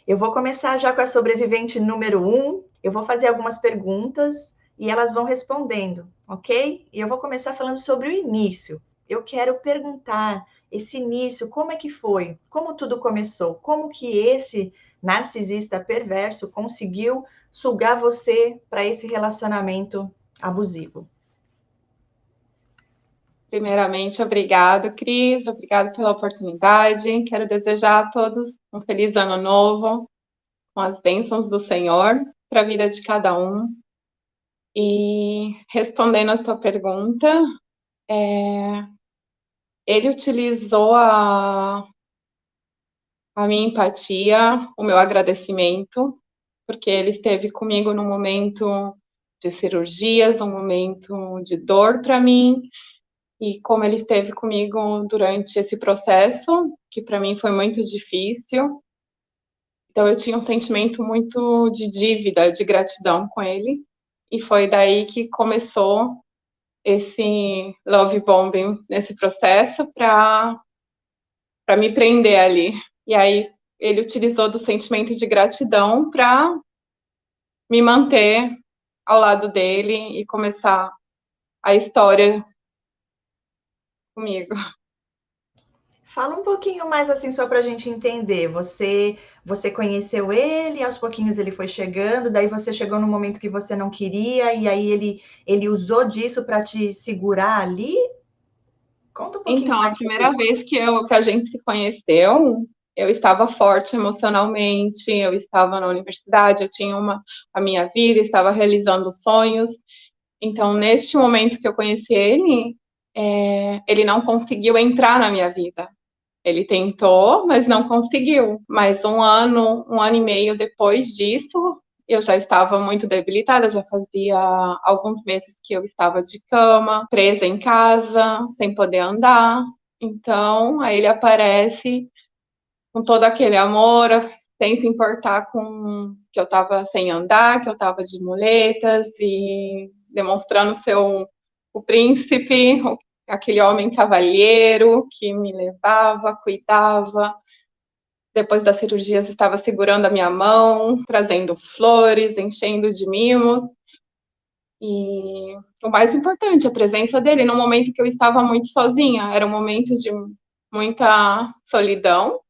Eu vou começar já com a sobrevivente número 1. Eu vou fazer algumas perguntas e elas vão respondendo, ok? E eu vou começar falando sobre o início. Eu quero perguntar esse início, como é que foi? Como tudo começou? Como que esse narcisista perverso conseguiu sugar você para esse relacionamento abusivo? Primeiramente, obrigado, Cris, obrigado pela oportunidade. Quero desejar a todos um feliz ano novo, com as bênçãos do Senhor para a vida de cada um. E respondendo a sua pergunta, ele utilizou a minha empatia, o meu agradecimento, porque ele esteve comigo no momento de cirurgias, um momento de dor para mim, e como ele esteve comigo durante esse processo, que para mim foi muito difícil. Então eu tinha um sentimento muito de dívida, de gratidão com ele, e foi daí que começou esse love bombing nesse processo para me prender ali. E aí ele utilizou do sentimento de gratidão para me manter ao lado dele e começar a história comigo. Fala um pouquinho mais assim, só para a gente entender. Você conheceu ele, aos pouquinhos ele foi chegando, daí você chegou no momento que você não queria, e aí ele usou disso para te segurar ali? Conta um pouquinho Então, a mais pra primeira gente. vez que a gente se conheceu, eu estava forte emocionalmente, eu estava na universidade, eu tinha a minha vida, estava realizando sonhos. Então, neste momento que eu conheci ele, ele não conseguiu entrar na minha vida. Ele tentou, mas não conseguiu. Mas um ano e meio depois disso, eu já estava muito debilitada, já fazia alguns meses que eu estava de cama, presa em casa, sem poder andar. Então, aí ele aparece com todo aquele amor, sem se importar com que eu estava sem andar, que eu estava de muletas e demonstrando ser o príncipe, aquele homem cavalheiro que me levava, cuidava. Depois das cirurgias, estava segurando a minha mão, trazendo flores, enchendo de mimos. E o mais importante, a presença dele no momento que eu estava muito sozinha. Era um momento de muita solidão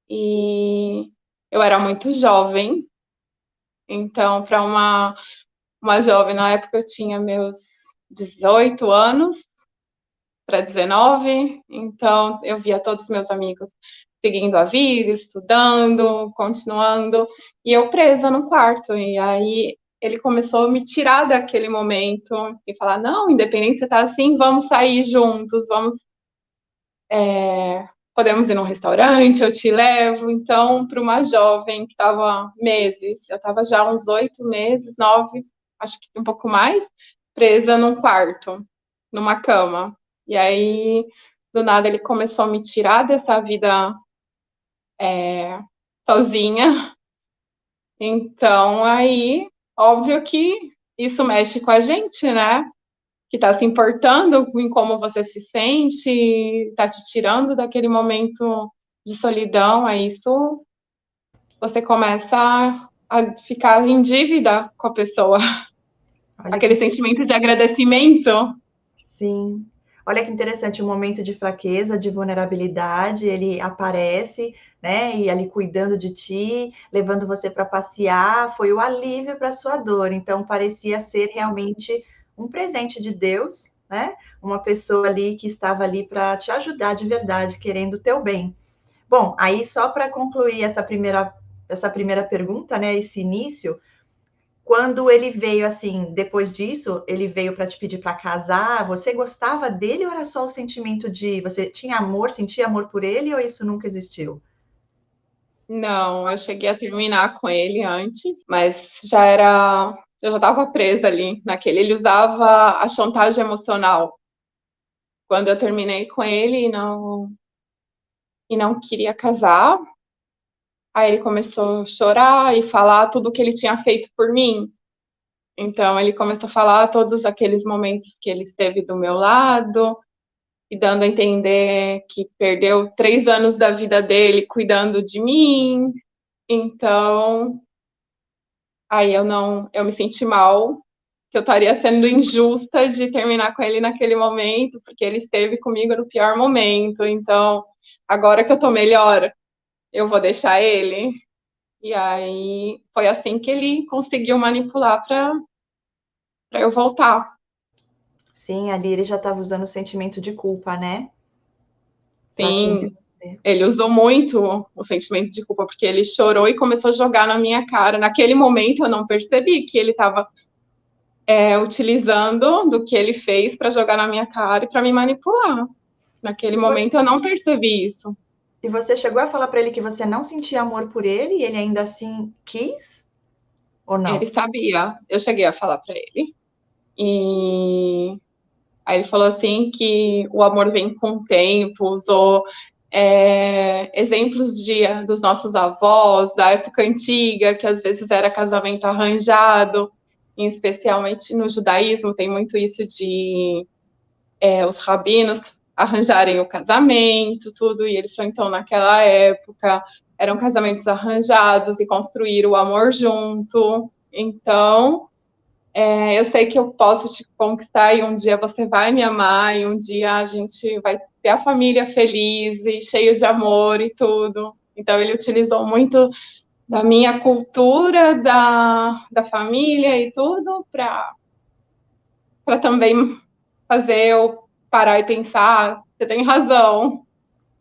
e eu era muito jovem. Então, para uma jovem, na época eu tinha meus 18 anos para 19, então eu via todos os meus amigos seguindo a vida, estudando, continuando, e eu presa no quarto. E aí ele começou a me tirar daquele momento e falar: não, independente se você tá assim, vamos sair juntos, podemos ir num restaurante, eu te levo. Então, para uma jovem que estava meses, eu estava já uns 8 meses, 9, acho que um pouco mais, presa num quarto, numa cama. E aí, do nada, ele começou a me tirar dessa vida sozinha. Então, aí, óbvio que isso mexe com a gente, né? Que está se importando em como você se sente, está te tirando daquele momento de solidão, é isso, você começa a ficar em dívida com a pessoa, Olha que aquele sentimento de agradecimento. sim. Olha que interessante, um momento de fraqueza, de vulnerabilidade, ele aparece, né? E ali cuidando de ti, levando você para passear, foi o alívio para sua dor. Então parecia ser realmente um presente de Deus, né? Uma pessoa ali que estava ali para te ajudar de verdade, querendo o teu bem. Bom, aí só para concluir essa primeira pergunta, né? Esse início, quando ele veio assim, depois disso, ele veio para te pedir para casar, você gostava dele ou era só o sentimento de você tinha amor, sentia amor por ele ou isso nunca existiu? Não, eu cheguei a terminar com ele antes, mas já era. Eu já estava presa ali naquele. Ele usava a chantagem emocional. Quando eu terminei com ele e não queria casar, aí ele começou a chorar e falar tudo o que ele tinha feito por mim. Então, ele começou a falar todos aqueles momentos que ele esteve do meu lado, e dando a entender que perdeu 3 anos da vida dele cuidando de mim, Então, aí eu me senti mal, que eu estaria sendo injusta de terminar com ele naquele momento, porque ele esteve comigo no pior momento. Então, agora que eu tô melhor, eu vou deixar ele. E aí foi assim que ele conseguiu manipular para eu voltar. Sim, ali ele já estava usando o sentimento de culpa, né? Para atingir Sim, você. ele usou muito o sentimento de culpa, porque ele chorou e começou a jogar na minha cara. Naquele momento eu não percebi que ele estava utilizando do que ele fez para jogar na minha cara e para me manipular. Naquele E você, momento eu não percebi isso. e você chegou a falar para ele que você não sentia amor por ele e ele ainda assim quis? Ou Ele não? sabia, eu cheguei a falar para ele. E aí ele falou assim que o amor vem com o tempo, usou exemplos dos nossos avós, da época antiga, que às vezes era casamento arranjado, especialmente no judaísmo, tem muito isso de os rabinos arranjarem o casamento, tudo, e ele falou, então, naquela época, eram casamentos arranjados e construir o amor junto, então, eu sei que eu posso te conquistar e um dia você vai me amar e um dia a gente vai ter a família feliz e cheio de amor e tudo. Então ele utilizou muito da minha cultura, da família e tudo para também fazer eu parar e pensar, você tem razão,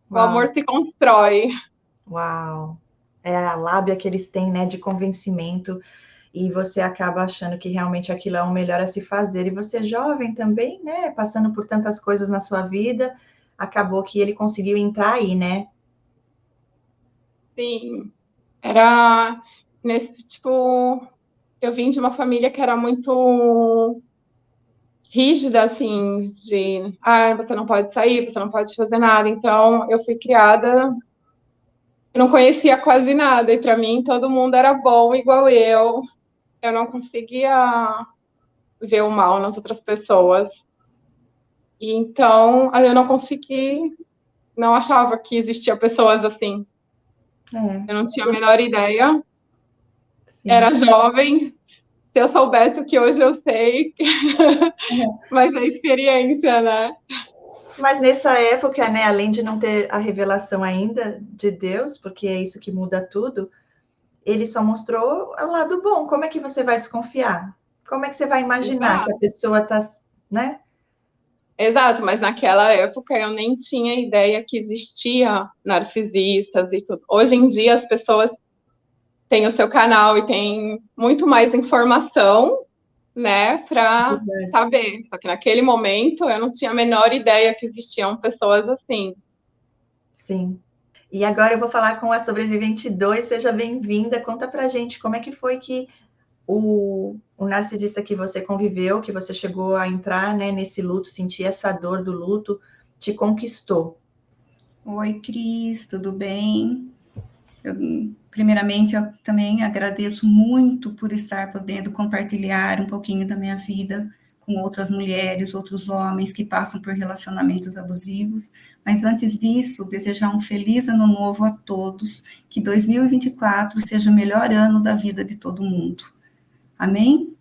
o amor Uau, se constrói. uau. É a lábia que eles têm, né, de convencimento, e você acaba achando que realmente aquilo é o melhor a se fazer. E você, jovem também, né, passando por tantas coisas na sua vida, acabou que ele conseguiu entrar aí, né? Sim, era nesse tipo, eu vim de uma família que era muito rígida, assim, de, você não pode sair, você não pode fazer nada. Então, eu fui criada, eu não conhecia quase nada, e para mim todo mundo era bom igual eu. Eu não conseguia ver o mal nas outras pessoas. E então, eu não consegui, não achava que existia pessoas assim. É, Eu não tinha a menor ideia. sim. Era jovem. Se eu soubesse o que hoje eu sei, mas a experiência, né? Mas nessa época, né, além de não ter a revelação ainda de Deus, porque é isso que muda tudo, ele só mostrou o lado bom. Como é que você vai desconfiar? Como é que você vai imaginar que a Exato. pessoa está, né? Exato, mas naquela época eu nem tinha ideia que existia narcisistas e tudo. Hoje em dia as pessoas têm o seu canal e têm muito mais informação, né, para saber. Só que naquele momento eu não tinha a menor ideia que existiam pessoas assim. Sim. E agora eu vou falar com a sobrevivente 2. Seja bem-vinda. Conta pra gente como é que foi que o narcisista que você conviveu, que você chegou a entrar, né, nesse luto, sentir essa dor do luto, te conquistou. Oi, Cris, tudo bem? Primeiramente, eu também agradeço muito por estar podendo compartilhar um pouquinho da minha vida com outras mulheres, outros homens que passam por relacionamentos abusivos. Mas antes disso, desejar um feliz ano novo a todos, que 2024 seja o melhor ano da vida de todo mundo. Amém?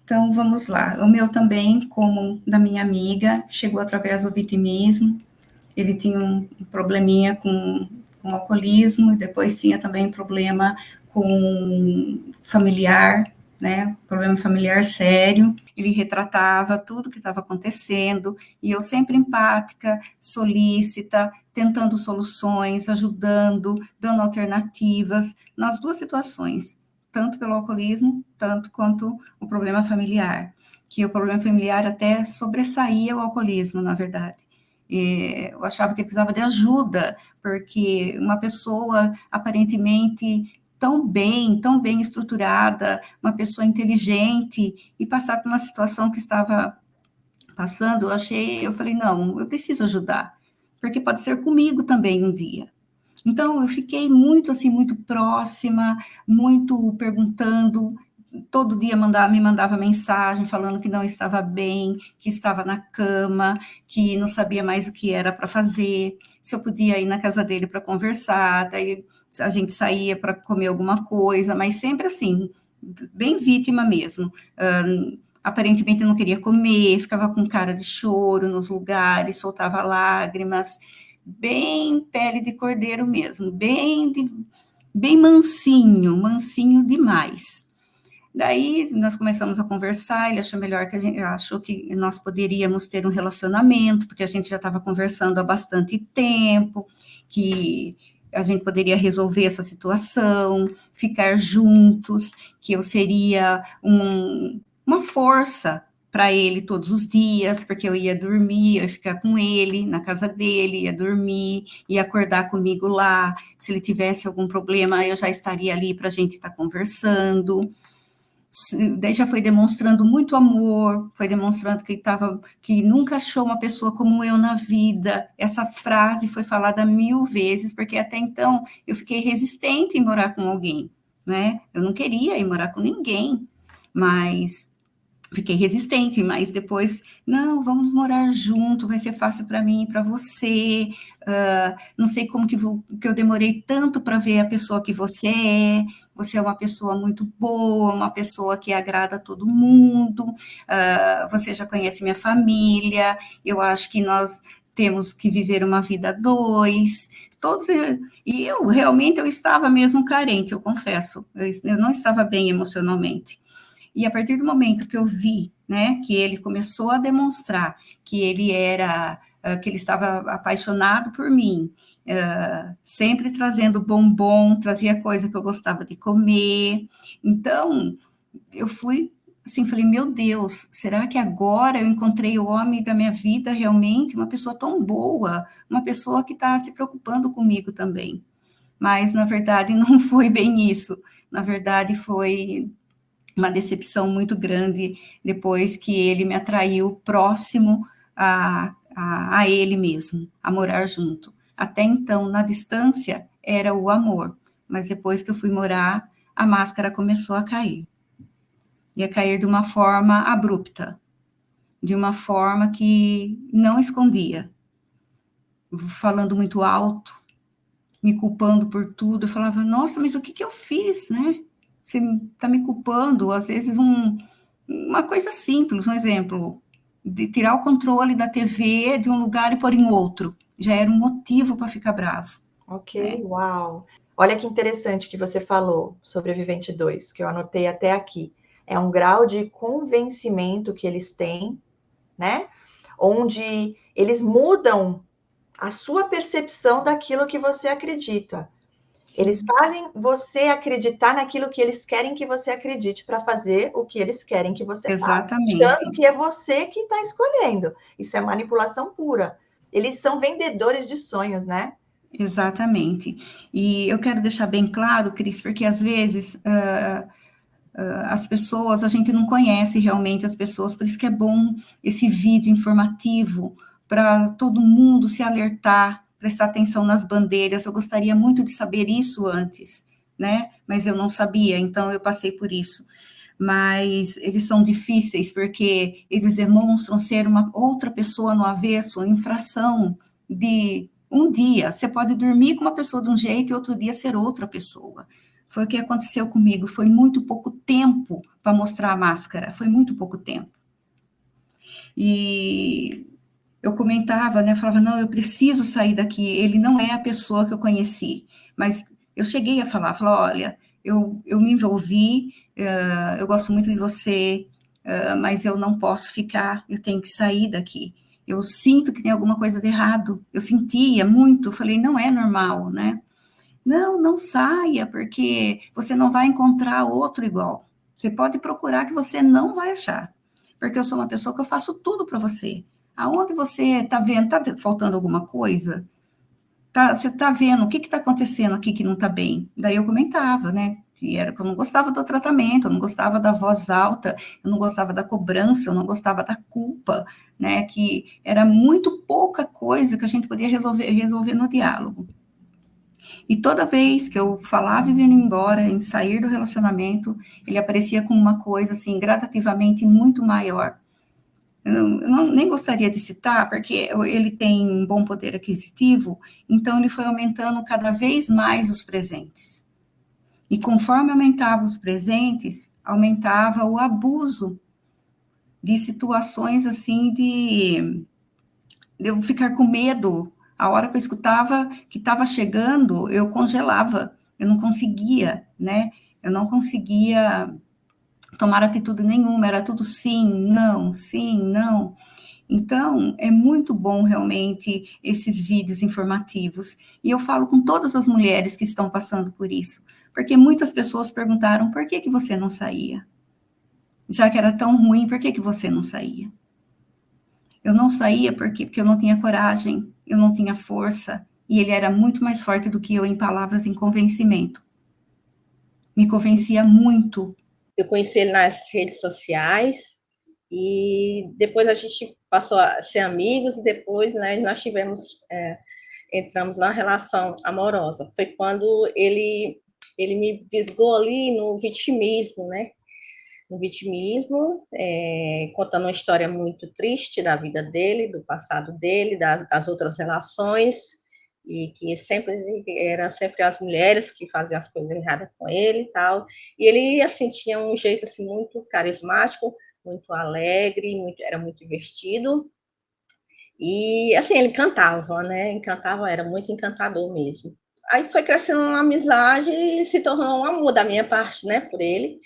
Então, vamos lá. O meu também, como da minha amiga, chegou através do vitimismo. Ele tinha um probleminha com alcoolismo, e depois tinha também problema com familiar, né, problema familiar sério. Ele retratava tudo que estava acontecendo, e eu sempre empática, solícita, tentando soluções, ajudando, dando alternativas, nas duas situações, tanto pelo alcoolismo, tanto quanto o problema familiar, que o problema familiar até sobressaía o alcoolismo, na verdade. Eu achava que ele precisava de ajuda, porque uma pessoa aparentemente tão bem estruturada, uma pessoa inteligente, e passar por uma situação que estava passando, eu falei, não, eu preciso ajudar, porque pode ser comigo também um dia. Então, eu fiquei muito, assim, muito próxima, muito perguntando, todo dia me mandava mensagem falando que não estava bem, que estava na cama, que não sabia mais o que era para fazer, se eu podia ir na casa dele para conversar, daí a gente saía para comer alguma coisa, mas sempre assim, bem vítima mesmo. Aparentemente não queria comer, ficava com cara de choro nos lugares, soltava lágrimas, bem pele de cordeiro mesmo, bem mansinho, mansinho demais. Daí nós começamos a conversar, ele achou melhor que achou que nós poderíamos ter um relacionamento, porque a gente já estava conversando há bastante tempo, que a gente poderia resolver essa situação, ficar juntos, que eu seria uma força para ele todos os dias, porque eu ia dormir, eu ia ficar com ele na casa dele, ia dormir, ia acordar comigo lá, se ele tivesse algum problema, eu já estaria ali para a gente estar conversando. Daí já foi demonstrando muito amor, foi demonstrando que nunca achou uma pessoa como eu na vida. Essa frase foi falada 1000 vezes, porque até então eu fiquei resistente em morar com alguém, né? Eu não queria ir morar com ninguém, mas fiquei resistente, mas depois, não, vamos morar junto, vai ser fácil para mim e para você, não sei como que eu demorei tanto para ver a pessoa que você é uma pessoa muito boa, uma pessoa que agrada a todo mundo, você já conhece minha família, eu acho que nós temos que viver uma vida a dois, e eu realmente eu estava mesmo carente, eu confesso, eu não estava bem emocionalmente. E a partir do momento que eu vi, né, que ele começou a demonstrar que ele estava apaixonado por mim, sempre trazendo bombom, trazia coisa que eu gostava de comer. Então, eu fui assim, falei, meu Deus, será que agora eu encontrei o homem da minha vida realmente, uma pessoa tão boa, uma pessoa que está se preocupando comigo também? Mas, na verdade, não foi bem isso. Na verdade, foi uma decepção muito grande depois que ele me atraiu próximo a ele mesmo, a morar junto. Até então, na distância, era o amor, mas depois que eu fui morar, a máscara começou a cair. Ia cair de uma forma abrupta, de uma forma que não escondia, falando muito alto, me culpando por tudo. Eu falava, nossa, mas o que eu fiz, né? Você está me culpando, às vezes uma coisa simples, um exemplo, de tirar o controle da TV de um lugar e pôr em outro, já era um motivo para ficar bravo. Ok, né? Uau! Olha que interessante que você falou, Sobrevivente 2, que eu anotei até aqui. É um grau de convencimento que eles têm, né? Onde eles mudam a sua percepção daquilo que você acredita. Sim. Eles fazem você acreditar naquilo que eles querem que você acredite para fazer o que eles querem que você faça. Achando que é você que está escolhendo. Isso é manipulação pura. Eles são vendedores de sonhos, né? Exatamente. E eu quero deixar bem claro, Cris, porque às vezes as pessoas, a gente não conhece realmente as pessoas, por isso que é bom esse vídeo informativo para todo mundo se alertar, prestar atenção nas bandeiras. Eu gostaria muito de saber isso antes, né? Mas eu não sabia, então eu passei por isso. Mas eles são difíceis porque eles demonstram ser uma outra pessoa no avesso, em fração de um dia. Você pode dormir com uma pessoa de um jeito e outro dia ser outra pessoa. Foi o que aconteceu comigo, foi muito pouco tempo para mostrar a máscara, foi muito pouco tempo. E eu comentava, né, falava, não, eu preciso sair daqui, ele não é a pessoa que eu conheci, mas eu cheguei a falar, olha, eu me envolvi, eu gosto muito de você, mas eu não posso ficar, eu tenho que sair daqui. Eu sinto que tem alguma coisa de errado, eu sentia muito, falei, não é normal, né? Não saia, porque você não vai encontrar outro igual. Você pode procurar que você não vai achar, porque eu sou uma pessoa que eu faço tudo para você. Aonde você está vendo, está faltando alguma coisa? Você está vendo o que está acontecendo aqui que não está bem? Daí eu comentava, né? Que era que eu não gostava do tratamento, eu não gostava da voz alta, eu não gostava da cobrança, eu não gostava da culpa, né? Que era muito pouca coisa que a gente podia resolver no diálogo. E toda vez que eu falava e vindo embora, em sair do relacionamento, ele aparecia com uma coisa, assim, gradativamente muito maior. nem gostaria de citar, porque ele tem um bom poder aquisitivo, então ele foi aumentando cada vez mais os presentes. E conforme aumentava os presentes, aumentava o abuso de situações assim de eu ficar com medo. A hora que eu escutava que estava chegando, eu congelava, eu não conseguia, né? Eu não conseguia tomar atitude nenhuma, era tudo sim, não. Então, é muito bom realmente esses vídeos informativos. E eu falo com todas as mulheres que estão passando por isso, porque muitas pessoas perguntaram por que você não saía? Já que era tão ruim, por que você não saía? Eu não saía porque eu não tinha coragem, eu não tinha força, e ele era muito mais forte do que eu em palavras, em convencimento. Me convencia muito. Eu conheci ele nas redes sociais, e depois a gente passou a ser amigos, e depois, né, nós entramos na relação amorosa. Foi quando ele me fisgou ali no vitimismo, né? No vitimismo, contando uma história muito triste da vida dele, do passado dele, das outras relações, e que eram sempre as mulheres que faziam as coisas erradas com ele e tal. E ele, assim, tinha um jeito, assim, muito carismático, muito alegre, era muito divertido. E, assim, ele cantava, né? Encantava, era muito encantador mesmo. Aí foi crescendo uma amizade e se tornou um amor da minha parte, né, por ele.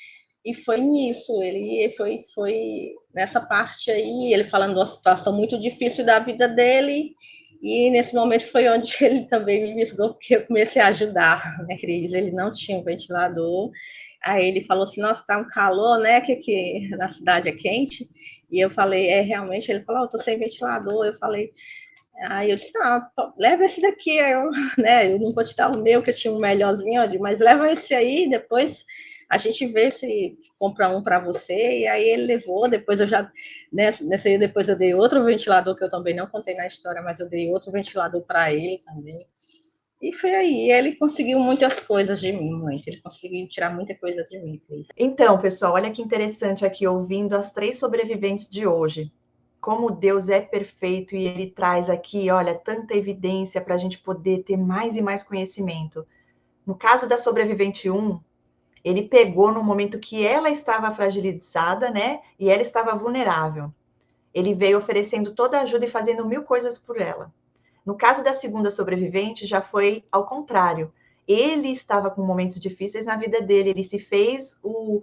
E foi nisso, ele foi nessa parte aí, ele falando de uma situação muito difícil da vida dele, e nesse momento foi onde ele também me visgou, porque eu comecei a ajudar, né, Cris? Ele não tinha um ventilador, aí ele falou assim, nossa, tá um calor, né, que na cidade é quente, e eu falei, realmente, ele falou, eu tô sem ventilador, eu falei, aí eu disse, não, leva esse daqui, eu não vou te dar o meu, que eu tinha um melhorzinho, mas leva esse aí, depois a gente vê se compra um para você, e aí ele levou, depois nessa aí depois eu dei outro ventilador, que eu também não contei na história, mas eu dei outro ventilador para ele também, e foi aí, ele conseguiu muitas coisas de mim, muito, ele conseguiu tirar muita coisa de mim. Então, pessoal, olha que interessante aqui, ouvindo as 3 sobreviventes de hoje, como Deus é perfeito e ele traz aqui, olha, tanta evidência para a gente poder ter mais e mais conhecimento. No caso da sobrevivente 1, ele pegou no momento que ela estava fragilizada, né? E ela estava vulnerável. Ele veio oferecendo toda a ajuda e fazendo 1000 coisas por ela. No caso da segunda sobrevivente, já foi ao contrário. Ele estava com momentos difíceis na vida dele, ele se fez o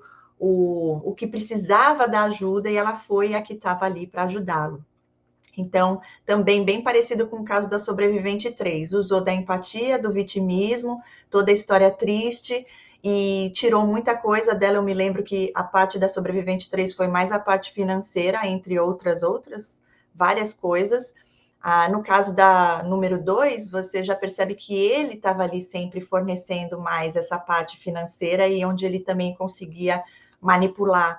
que precisava da ajuda e ela foi a que estava ali para ajudá-lo. Então, também bem parecido com o caso da sobrevivente 3. Usou da empatia, do vitimismo, toda a história triste e tirou muita coisa dela. Eu me lembro que a parte da sobrevivente 3 foi mais a parte financeira, entre outras várias coisas. No caso da número 2, você já percebe que ele estava ali sempre fornecendo mais essa parte financeira e onde ele também conseguia manipular